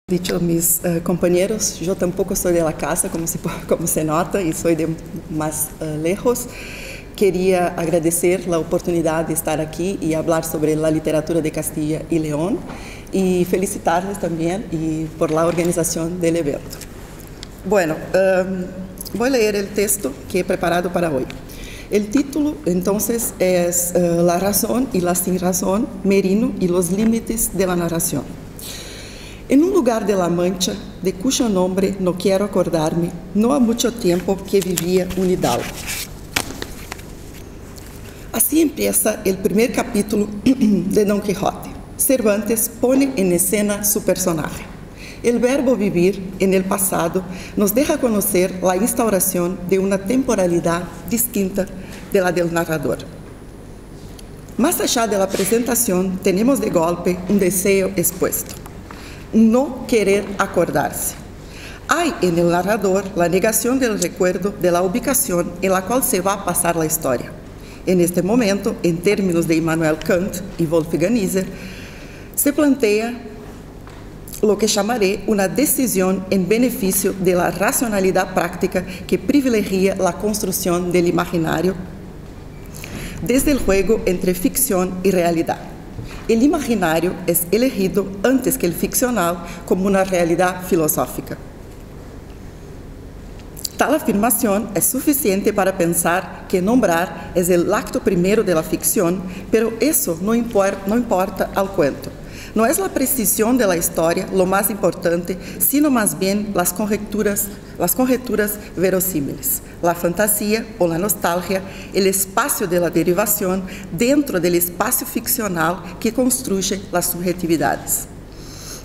Dicho mis compañeros, yo tampoco soy de la casa, como se nota, y soy de más lejos. Quería agradecer la oportunidad de estar aquí y hablar sobre la literatura de Castilla y León y felicitarles también por la organización del evento. Bueno, voy a leer el texto que he preparado para hoy. El título, entonces, es La razón y la sin razón, Merino y los límites de la narración. En un lugar de La Mancha, de cuyo nombre no quiero acordarme, no ha mucho tiempo que vivía un hidalgo. Así empieza el primer capítulo de Don Quijote. Cervantes pone en escena su personaje. El verbo vivir en el pasado nos deja conocer la instauración de una temporalidad distinta de la del narrador. Más allá de la presentación, tenemos de golpe un deseo expuesto. No querer acordarse. Hay en el narrador la negación del recuerdo de la ubicación en la cual se va a pasar la historia. En este momento, en términos de Immanuel Kant y Wolfgang Iser, se plantea lo que llamaré una decisión en beneficio de la racionalidad práctica que privilegia la construcción del imaginario desde el juego entre ficción y realidad. El imaginario es elegido antes que el ficcional como una realidad filosófica. Tal afirmación es suficiente para pensar que nombrar es el acto primero de la ficción, pero eso no importa al cuento. No es la precisión de la historia lo más importante, sino más bien las conjeturas verosímiles, la fantasía o la nostalgia, el espacio de la derivación dentro del espacio ficcional que construye las subjetividades.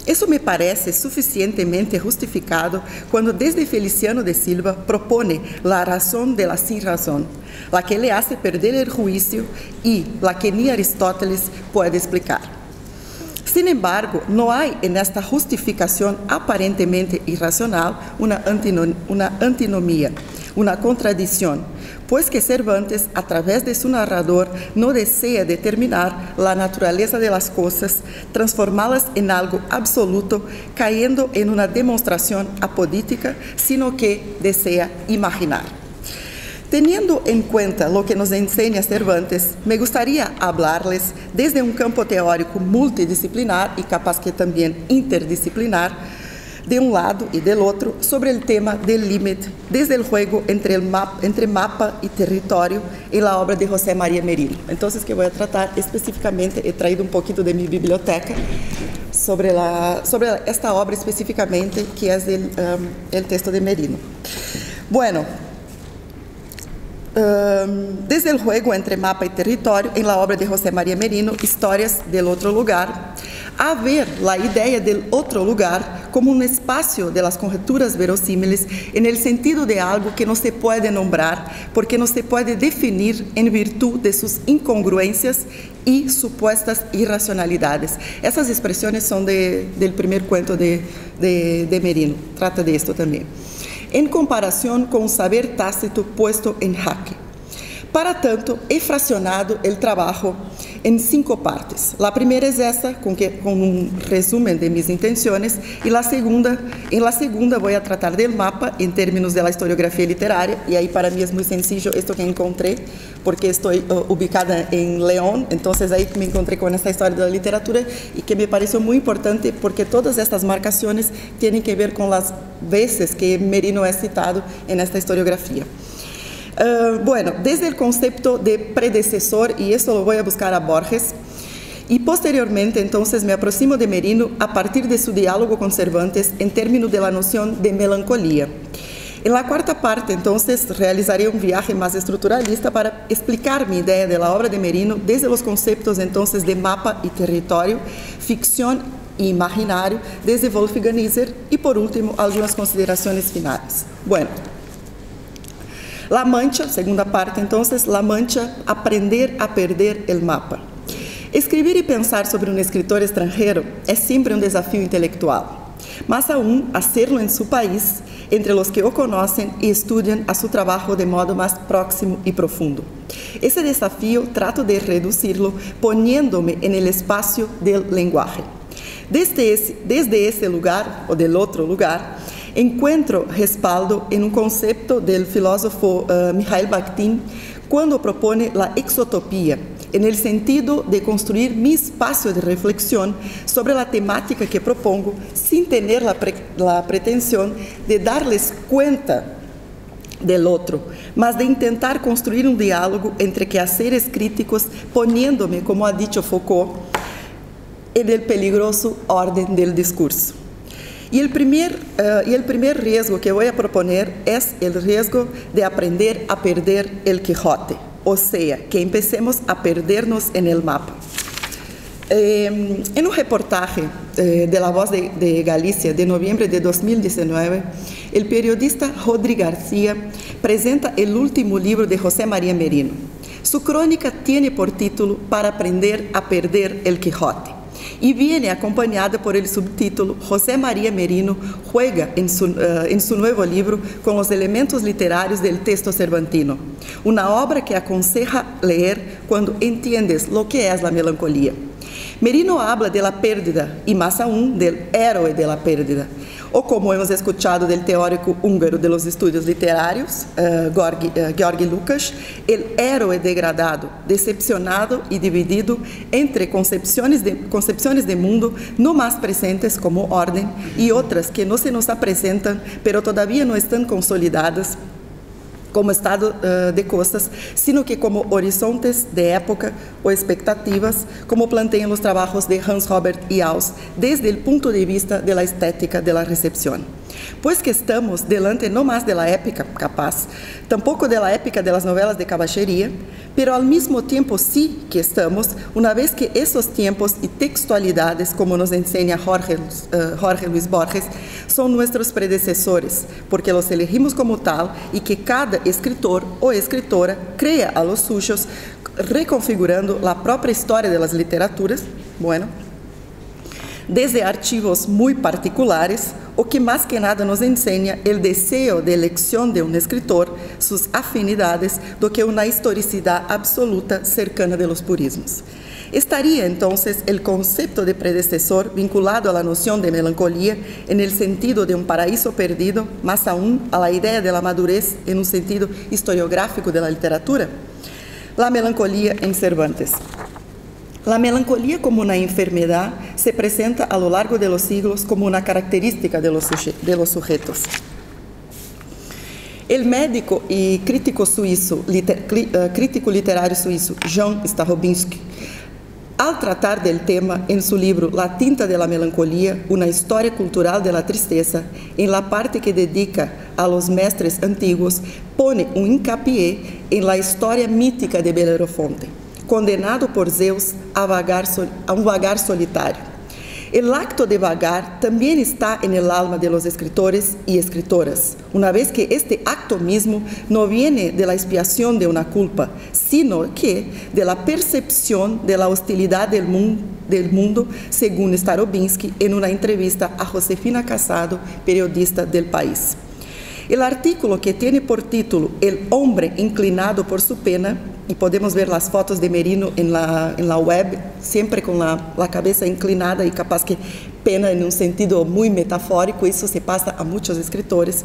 Eso me parece suficientemente justificado cuando desde Feliciano de Silva propone la razón de la sin razón, la que le hace perder el juicio y la que ni Aristóteles puede explicar. Sin embargo, no hay en esta justificación aparentemente irracional una antinomía, una contradicción, pues que Cervantes, a través de su narrador, no desea determinar la naturaleza de las cosas, transformarlas en algo absoluto, cayendo en una demostración apodítica, sino que desea imaginar. Teniendo en cuenta lo que nos enseña Cervantes, me gustaría hablarles desde un campo teórico multidisciplinar y capaz que también interdisciplinar, de un lado y del otro, sobre el tema del límite, desde el juego entre mapa y territorio en la obra de José María Merino. Entonces, que voy a tratar específicamente, he traído un poquito de mi biblioteca sobre esta obra específicamente, que es el texto de Merino. Bueno, desde el juego entre mapa y territorio, en la obra de José María Merino, Historias del Otro Lugar, a ver la idea del otro lugar como un espacio de las conjeturas verosímiles en el sentido de algo que no se puede nombrar porque no se puede definir en virtud de sus incongruencias y supuestas irracionalidades. Esas expresiones son del primer cuento de Merino, trata de esto también. En comparación con un saber tácito puesto en jaque. Para tanto, he fraccionado el trabajo en 5 partes. La primera es esta, con un resumen de mis intenciones, y en la segunda voy a tratar del mapa en términos de la historiografía literaria, y ahí para mí es muy sencillo esto que encontré, porque estoy ubicada en León, entonces ahí me encontré con esta historia de la literatura, y que me pareció muy importante, porque todas estas marcaciones tienen que ver con las veces que Merino es citado en esta historiografía. Bueno, desde el concepto de predecesor, y esto lo voy a buscar a Borges, y posteriormente entonces me aproximo de Merino a partir de su diálogo con Cervantes en términos de la noción de melancolía. En la cuarta parte entonces realizaré un viaje más estructuralista para explicar mi idea de la obra de Merino desde los conceptos entonces de mapa y territorio, ficción e imaginario, desde Wolfgang Iser, y por último algunas consideraciones finales. Bueno, La Mancha, segunda parte entonces, La Mancha, aprender a perder el mapa. Escribir y pensar sobre un escritor extranjero es siempre un desafío intelectual, más aún hacerlo en su país, entre los que o conocen y estudian a su trabajo de modo más próximo y profundo. Ese desafío trato de reducirlo poniéndome en el espacio del lenguaje. Desde ese lugar, o del otro lugar, encuentro respaldo en un concepto del filósofo Mikhail Bakhtin cuando propone la exotopía, en el sentido de construir mi espacio de reflexión sobre la temática que propongo sin tener la pretensión de darles cuenta del otro, mas de intentar construir un diálogo entre quehaceres críticos, poniéndome, como ha dicho Foucault, en el peligroso orden del discurso. Y el primer riesgo que voy a proponer es el riesgo de aprender a perder el Quijote, o sea, que empecemos a perdernos en el mapa. En un reportaje de La Voz de Galicia de noviembre de 2019, el periodista Rodri García presenta el último libro de José María Merino. Su crónica tiene por título Para aprender a perder el Quijote y viene acompañada por el subtítulo José María Merino juega en su nuevo libro con los elementos literarios del texto cervantino, una obra que aconseja leer cuando entiendes lo que es la melancolía. Merino habla de la pérdida y más aún del héroe de la pérdida, o como hemos escuchado del teórico húngaro de los estudios literarios, György Lukács, el héroe degradado, decepcionado y dividido entre concepciones de mundo no más presentes como orden y otras que no se nos presentan, pero todavía no están consolidadas como estado de cosas, sino que como horizontes de época o expectativas, como plantean los trabajos de Hans Robert Jauss desde el punto de vista de la estética de la recepción. Pues que estamos delante no más de la épica capaz, tampoco de la épica de las novelas de caballería, pero al mismo tiempo sí que estamos, una vez que esos tiempos y textualidades, como nos enseña Jorge Luis Borges, son nuestros predecesores, porque los elegimos como tal y que cada escritor o escritora crea a los suyos, reconfigurando la propia historia de las literaturas, bueno, desde archivos muy particulares, o que más que nada nos enseña el deseo de elección de un escritor, sus afinidades, do que una historicidad absoluta cercana de los purismos. Estaría entonces el concepto de predecesor vinculado a la noción de melancolía en el sentido de un paraíso perdido, más aún a la idea de la madurez en un sentido historiográfico de la literatura. La melancolía en Cervantes. La melancolía como una enfermedad se presenta a lo largo de los siglos como una característica de los sujetos. El médico y crítico literario suizo Jan Starobinski, al tratar del tema en su libro La tinta de la melancolía, una historia cultural de la tristeza, en la parte que dedica a los mestres antiguos, pone un hincapié en la historia mítica de Belerofonte, condenado por Zeus a un vagar solitario. El acto de vagar también está en el alma de los escritores y escritoras, una vez que este acto mismo no viene de la expiación de una culpa, sino que de la percepción de la hostilidad del mundo, según Starobinski en una entrevista a Josefina Casado, periodista del País. El artículo, que tiene por título El hombre inclinado por su pena, y podemos ver las fotos de Merino en la web, siempre con la cabeza inclinada y capaz que pena en un sentido muy metafórico, eso se pasa a muchos escritores.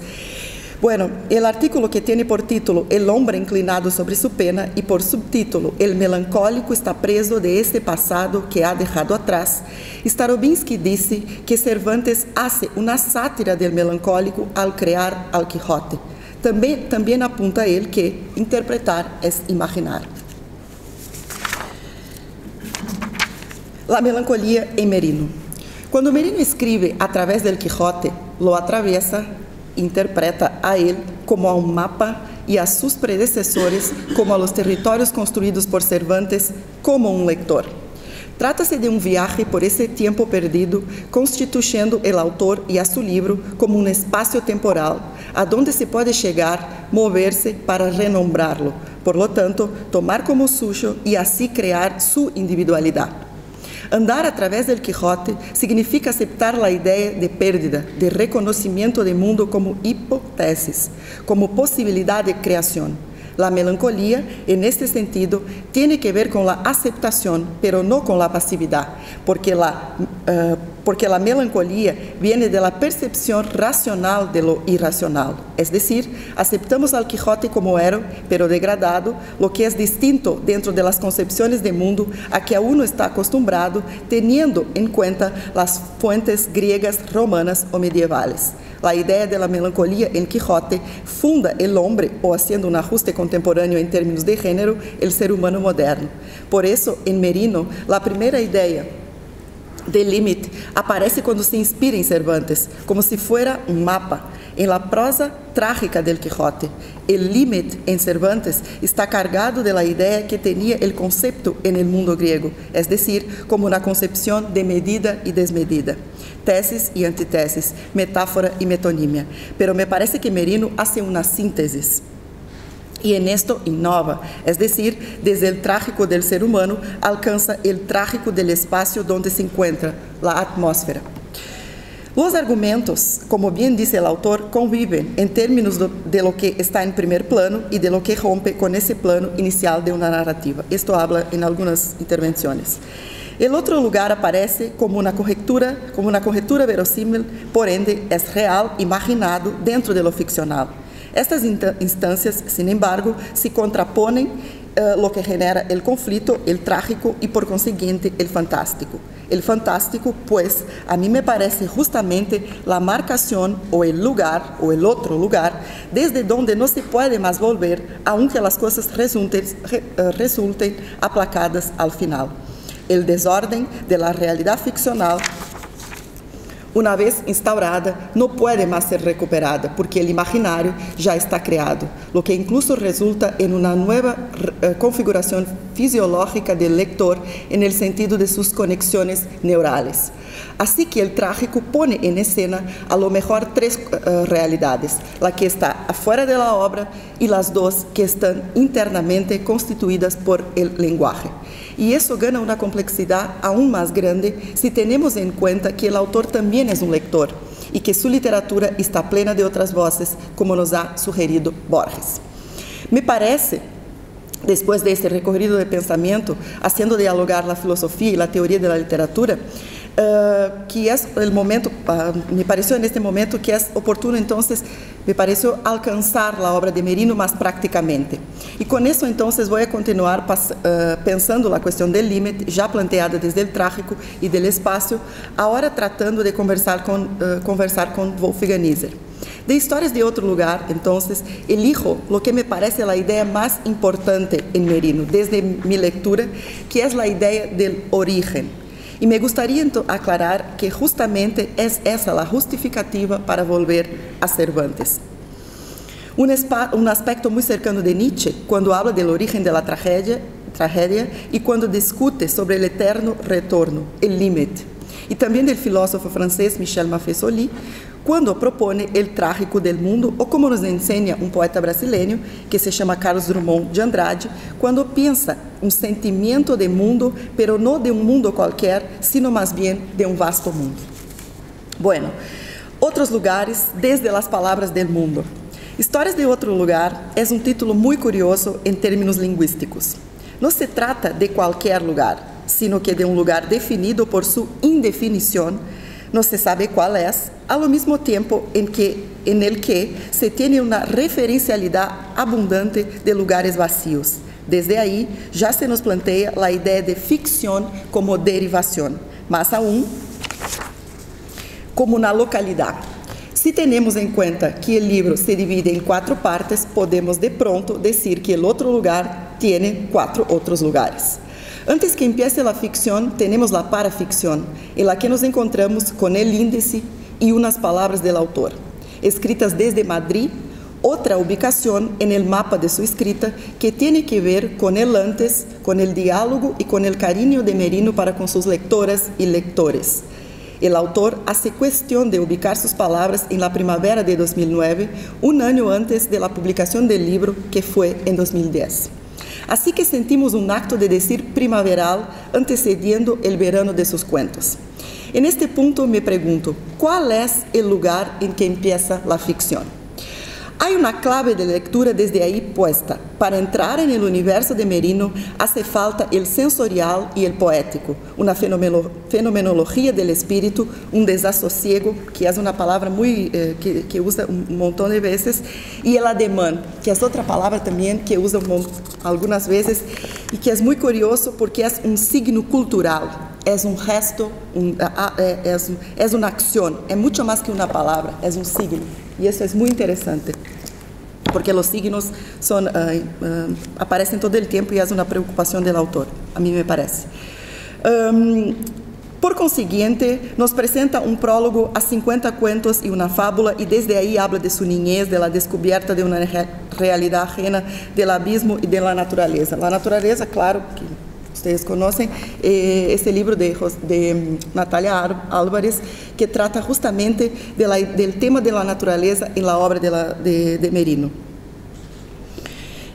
Bueno, el artículo, que tiene por título El hombre inclinado sobre su pena y por subtítulo El melancólico está preso de este pasado que ha dejado atrás, Starobinski dice que Cervantes hace una sátira del melancólico al crear al Quijote. También apunta él que interpretar es imaginar. La melancolía en Merino. Cuando Merino escribe a través del Quijote, lo atraviesa, interpreta a él como a un mapa y a sus predecesores como a los territorios construidos por Cervantes como un lector. Trata-se de um viaje por esse tempo perdido, constituindo o autor e a seu livro como um espaço temporal, aonde se pode chegar, mover-se para renombrá-lo, por lo tanto, tomar como suyo e assim criar sua individualidade. Andar a través del Quijote significa aceptar la idea de pérdida, de reconocimiento del mundo como hipótesis, como posibilidad de creación. La melancolía, en este sentido, tiene que ver con la aceptación, pero no con la pasividad, porque porque la melancolía viene de la percepción racional de lo irracional. Es decir, aceptamos al Quijote como héroe, pero degradado, lo que es distinto dentro de las concepciones de mundo a que uno está acostumbrado, teniendo en cuenta las fuentes griegas, romanas o medievales. La idea de la melancolía en Quijote funda el hombre, o haciendo un ajuste contemporáneo en términos de género, el ser humano moderno. Por eso, en Merino, la primera idea del límite aparece cuando se inspira en Cervantes, como si fuera un mapa. En la prosa trágica del Quijote, el límite en Cervantes está cargado de la idea que tenía el concepto en el mundo griego, es decir, como una concepción de medida y desmedida, tesis y antitesis, metáfora y metonimia. Pero me parece que Merino hace una síntesis. Y en esto innova, es decir, desde el trágico del ser humano alcanza el trágico del espacio donde se encuentra, la atmósfera. Los argumentos, como bien dice el autor, conviven en términos de lo que está en primer plano y de lo que rompe con ese plano inicial de una narrativa. Esto habla en algunas intervenciones. El otro lugar aparece como una conjetura verosímil, por ende es real, imaginado dentro de lo ficcional. Estas instancias, sin embargo, se contraponen, lo que genera el conflicto, el trágico y por consiguiente el fantástico. El fantástico, pues, a mí me parece justamente la marcación o el lugar o el otro lugar desde donde no se puede más volver, aunque las cosas resulten aplacadas al final. El desorden de la realidad ficcional, una vez instaurada, no puede más ser recuperada, porque el imaginario ya está creado, lo que incluso resulta en una nueva configuración fisiológica del lector en el sentido de sus conexiones neurales. Así que el trágico pone en escena a lo mejor tres realidades, la que está afuera de la obra y las dos que están internamente constituidas por el lenguaje. Y eso gana una complejidad aún más grande si tenemos en cuenta que el autor también es un lector y que su literatura está plena de otras voces, como nos ha sugerido Borges. Me parece, después de este recorrido de pensamiento, haciendo dialogar la filosofía y la teoría de la literatura, que es el momento, me pareció en este momento que es oportuno entonces, me pareció alcanzar la obra de Merino más prácticamente. Y con eso entonces voy a continuar pensando la cuestión del límite, ya planteada desde el trágico y del espacio, ahora tratando de conversar con Wolfgang Iser. De Historias de Otro Lugar, entonces, elijo lo que me parece la idea más importante en Merino, desde mi lectura, que es la idea del origen. Y me gustaría aclarar que justamente es esa la justificativa para volver a Cervantes. Un aspecto muy cercano de Nietzsche, cuando habla del origen de la tragedia y cuando discute sobre el eterno retorno, el límite. Y también del filósofo francés Michel Maffesoli, quando propone el trágico del mundo, ou como nos ensina um poeta brasileiro, que se chama Carlos Drummond de Andrade, quando pensa um sentimento de mundo, pero não de um mundo qualquer, sino mais bem de um vasto mundo. Bueno, outros lugares desde as palavras del mundo. Histórias de Outro Lugar é um título muito curioso em termos linguísticos. Não se trata de qualquer lugar, sino que de um lugar definido por sua indefinição, no se sabe cuál es, al mismo tiempo en el que se tiene una referencialidad abundante de lugares vacíos. Desde ahí ya se nos plantea la idea de ficción como derivación, más aún como una localidad. Si tenemos en cuenta que el libro se divide en 4 partes, podemos de pronto decir que el otro lugar tiene 4 otros lugares. Antes que empiece la ficción, tenemos la paraficción, en la que nos encontramos con el índice y unas palabras del autor, escritas desde Madrid, otra ubicación en el mapa de su escrita que tiene que ver con el antes, con el diálogo y con el cariño de Merino para con sus lectoras y lectores. El autor hace cuestión de ubicar sus palabras en la primavera de 2009, un año antes de la publicación del libro, que fue en 2010. Así que sentimos un acto de decir primaveral antecediendo el verano de sus cuentos. En este punto me pregunto, ¿cuál es el lugar en que empieza la ficción? Hay una clave de lectura desde ahí puesta. Para entrar en el universo de Merino hace falta el sensorial y el poético, una fenomenología del espíritu, un desasosiego, que es una palabra muy que usa un montón de veces, y el ademán, que es otra palabra también que usa algunas veces y que es muy curioso porque es un signo cultural, es un gesto, es una acción, es mucho más que una palabra, es un signo. Y eso es muy interesante, porque los signos aparecen todo el tiempo y es una preocupación del autor, a mí me parece. Por consiguiente, nos presenta un prólogo a 50 cuentos y una fábula, y desde ahí habla de su niñez, de la descubierta de una realidad ajena, del abismo y de la naturaleza. La naturaleza, claro, que ustedes conocen, este libro de Natalia Álvarez, que trata justamente del tema de la naturaleza en la obra de Merino.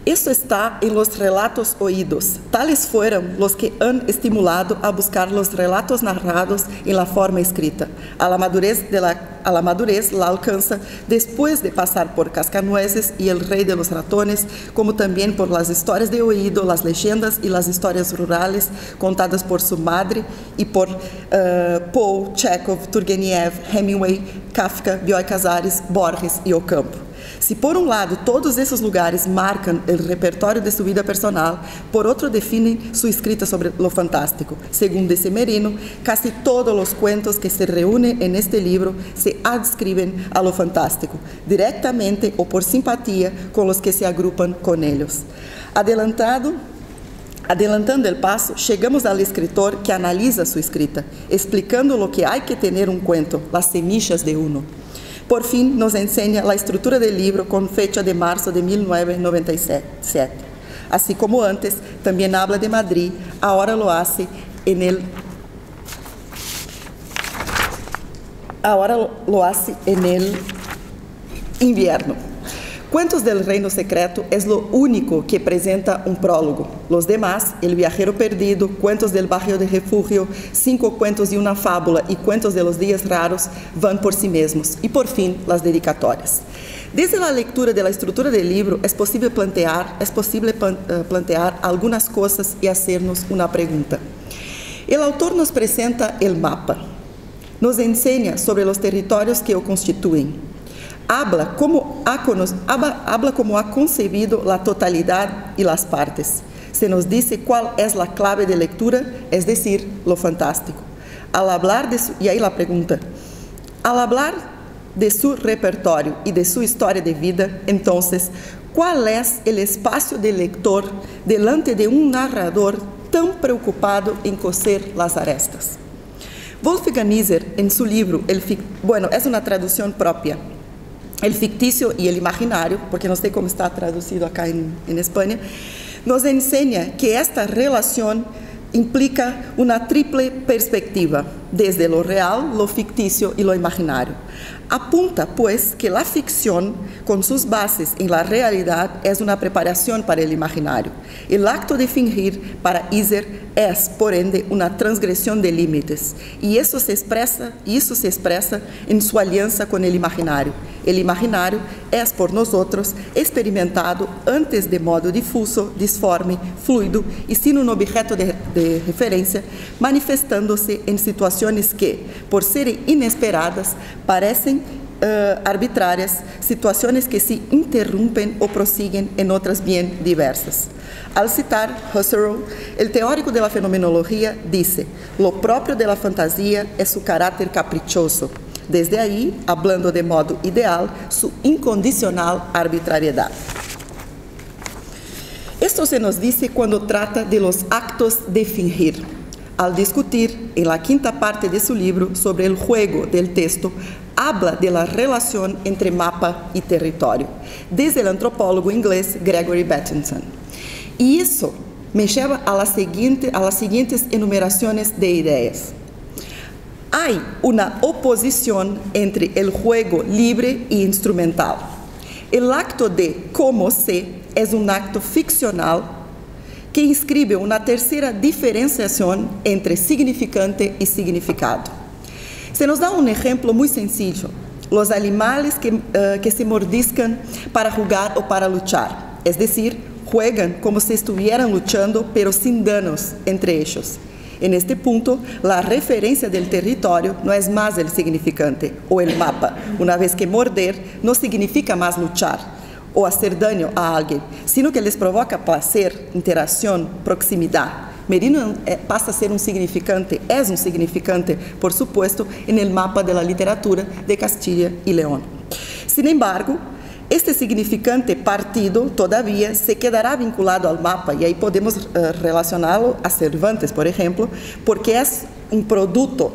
Esto está en los relatos oídos. Tales fueron los que han estimulado a buscar los relatos narrados en la forma escrita. A la madurez la alcanza después de pasar por Cascanueces y El Rey de los Ratones, como también por las historias de oído, las leyendas y las historias rurales contadas por su madre y por Poe, Chekhov, Turgenev, Hemingway, Kafka, Bioy Casares, Borges y Ocampo. Si por un lado todos esos lugares marcan el repertorio de su vida personal, por otro definen su escrita sobre lo fantástico. Según dice Merino, casi todos los cuentos que se reúnen en este libro se adscriben a lo fantástico, directamente o por simpatía con los que se agrupan con ellos. Adelantando el paso, llegamos al escritor que analiza su escrita, explicando lo que hay que tener un cuento, las semillas de uno. Por fin nos enseña la estructura del libro con fecha de marzo de 1997. Así como antes, también habla de Madrid, ahora lo hace en el invierno. Cuentos del Reino Secreto es lo único que presenta un prólogo. Los demás, El Viajero Perdido, Cuentos del Barrio de Refugio, 5 cuentos y una fábula y Cuentos de los Días Raros, van por sí mismos. Y por fin, las dedicatorias. Desde la lectura de la estructura del libro es posible plantear algunas cosas y hacernos una pregunta. El autor nos presenta el mapa, nos enseña sobre los territorios que lo constituyen. Habla como ha concebido la totalidad y las partes. Se nos dice cuál es la clave de lectura, es decir, lo fantástico. Al hablar de su repertorio y de su historia de vida, entonces, ¿cuál es el espacio del lector delante de un narrador tan preocupado en coser las arestas? Wolfgang Iser, en su libro, es una traducción propia, El ficticio y el imaginario, porque no sé cómo está traducido acá en España, nos enseña que esta relación implica una triple perspectiva, desde lo real, lo ficticio y lo imaginario. Apunta, pues, que la ficción, con sus bases en la realidad, es una preparación para el imaginario. El acto de fingir, para Iser, es, por ende, una transgresión de límites, y eso se expresa en su alianza con el imaginario. El imaginario es, por nosotros, experimentado antes de modo difuso, disforme, fluido y sin un objeto de referencia, manifestándose en situaciones que, por ser inesperadas, parecen arbitrárias, situaciones que se interrumpen o prosiguen en otras bien diversas. Al citar Husserl, el teórico de la fenomenología dice: lo propio de la fantasía es su carácter caprichoso. Desde ahí, hablando de modo ideal, su incondicional arbitrariedad. Esto se nos dice cuando trata de los actos de fingir. Al discutir en la quinta parte de su libro sobre el juego del texto, habla de la relación entre mapa y territorio, desde el antropólogo inglés Gregory Bateson. Y eso me lleva a las siguientes enumeraciones de ideas. Hay una oposición entre el juego libre e instrumental. El acto de como sé es un acto ficcional que inscribe una tercera diferenciación entre significante y significado. Se nos da un ejemplo muy sencillo. los animales que se mordiscan para jugar o para luchar, es decir, juegan como si estuvieran luchando, pero sin danos entre ellos. En este punto, la referencia del territorio no es más el significante o el mapa. Una vez que morder, no significa más luchar o hacer daño a alguien, sino que les provoca placer, interacción, proximidad. Merino pasa a ser un significante, es un significante, por supuesto, en el mapa de la literatura de Castilla y León. Sin embargo, este significante partido todavía se quedará vinculado al mapa y ahí podemos relacionarlo a Cervantes, por ejemplo, porque es un producto,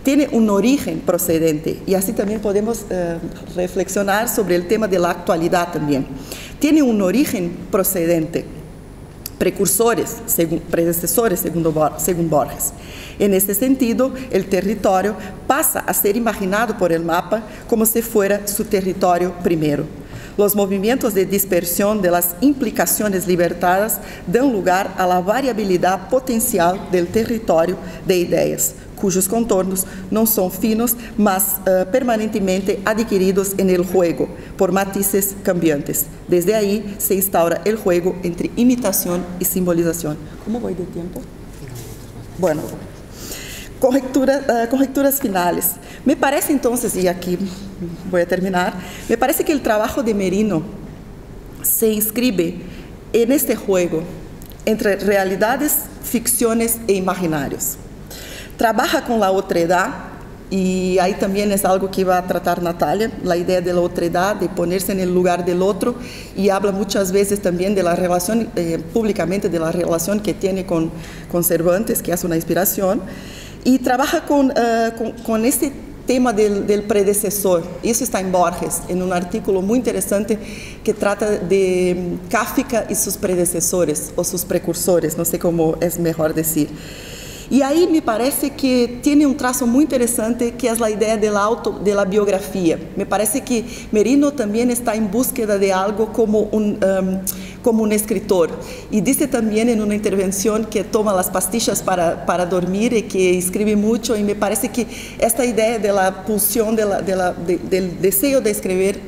tiene un origen procedente y así también podemos reflexionar sobre el tema de la actualidad también. Tiene un origen procedente, precursores, predecesores, según Borges. En este sentido, el territorio pasa a ser imaginado por el mapa como si fuera su territorio primero. Los movimientos de dispersión de las implicaciones libertadas dan lugar a la variabilidad potencial del territorio de ideas, cujos contornos no son finos, mas permanentemente adquiridos en el juego por matices cambiantes. Desde ahí se instaura el juego entre imitación y simbolización. ¿Cómo voy de tiempo? Bueno, conjecturas finales. Me parece entonces, y aquí voy a terminar, me parece que el trabajo de Merino se inscribe en este juego entre realidades, ficciones e imaginarios. Trabaja con la otredad, y ahí también es algo que iba a tratar Natalia, la idea de la otredad, de ponerse en el lugar del otro, y habla muchas veces también de la relación, públicamente, de la relación que tiene con Cervantes, que es una inspiración, y trabaja con este tema del predecesor. Eso está en Borges, en un artículo muy interesante que trata de Kafka y sus predecesores, o sus precursores, no sé cómo es mejor decir. Y ahí me parece que tiene un trazo muy interesante, que es la idea de la biografía. Me parece que Merino también está en búsqueda de algo como un escritor. Y dice también en una intervención que toma las pastillas para dormir y que escribe mucho. Y me parece que esta idea de la pulsión, del deseo de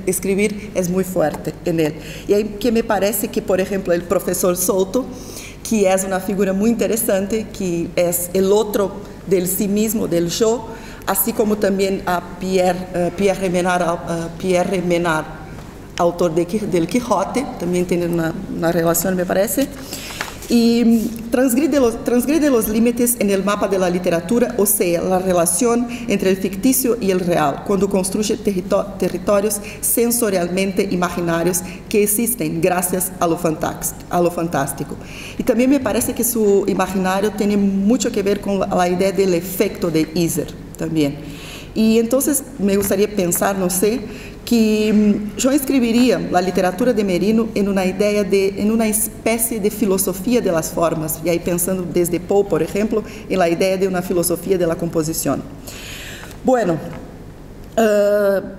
escribir es muy fuerte en él. Y ahí que me parece que, por ejemplo, el profesor Souto, que es una figura muy interesante, que es el otro del sí mismo, del yo, así como también a Pierre Menard, autor del Quijote, también tienen una relación, me parece, y transgrede los límites en el mapa de la literatura, o sea, la relación entre el ficticio y el real, cuando construye territorios sensorialmente imaginarios que existen gracias a lo fantástico. Y también me parece que su imaginario tiene mucho que ver con la idea del efecto de Iser también. Y entonces me gustaría pensar, no sé, que yo escribiría la literatura de Merino en una especie de filosofía de las formas, y ahí pensando desde Poe, por ejemplo, en la idea de una filosofía de la composición. Bueno,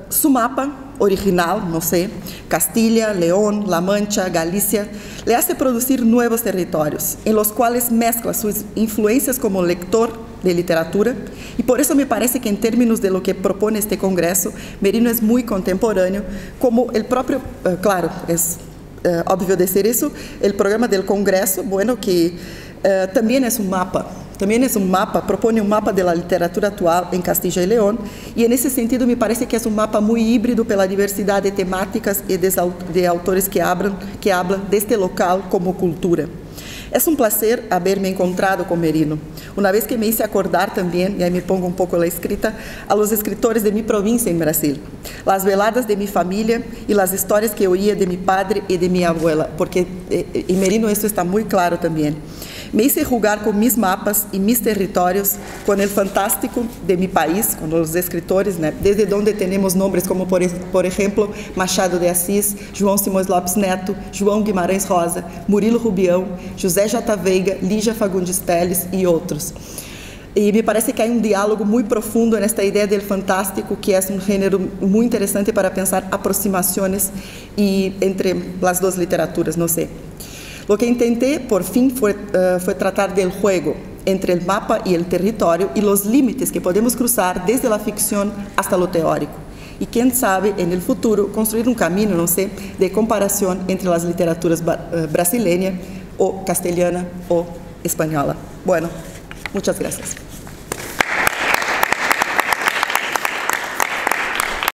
su mapa original, no sé, Castilla, León, La Mancha, Galicia, le hace producir nuevos territorios, en los cuales mezcla sus influencias como lector de literatura, y por eso me parece que en términos de lo que propone este congreso, Merino es muy contemporáneo, como el propio, claro, es obvio decir eso, el programa del congreso, bueno, que también es un mapa, propone un mapa de la literatura actual en Castilla y León, y en ese sentido me parece que es un mapa muy híbrido pela diversidad de temáticas y de autores que hablan de este local como cultura. Es un placer haberme encontrado con Merino, una vez que me hice acordar también, y ahí me pongo un poco la escrita, a los escritores de mi provincia en Brasil, las veladas de mi familia y las historias que oía de mi padre y de mi abuela, porque en Merino esto está muy claro también. Me hice jugar con mis mapas y mis territorios, con el fantástico de mi país, con los escritores, ¿no? Desde donde tenemos nombres como, por ejemplo, Machado de Assis, João Simões Lopes Neto, João Guimarães Rosa, Murilo Rubião, José J. Veiga, Lígia Fagundes Telles e outros. Y me parece que hay un diálogo muy profundo en esta idea del fantástico, que es un género muy interesante para pensar aproximaciones entre las dos literaturas, no sé. Lo que intenté, por fin, fue tratar del juego entre el mapa y el territorio y los límites que podemos cruzar desde la ficción hasta lo teórico. y quién sabe en el futuro construir un camino, no sé, de comparación entre las literaturas brasileña o castellana o española. Bueno, muchas gracias.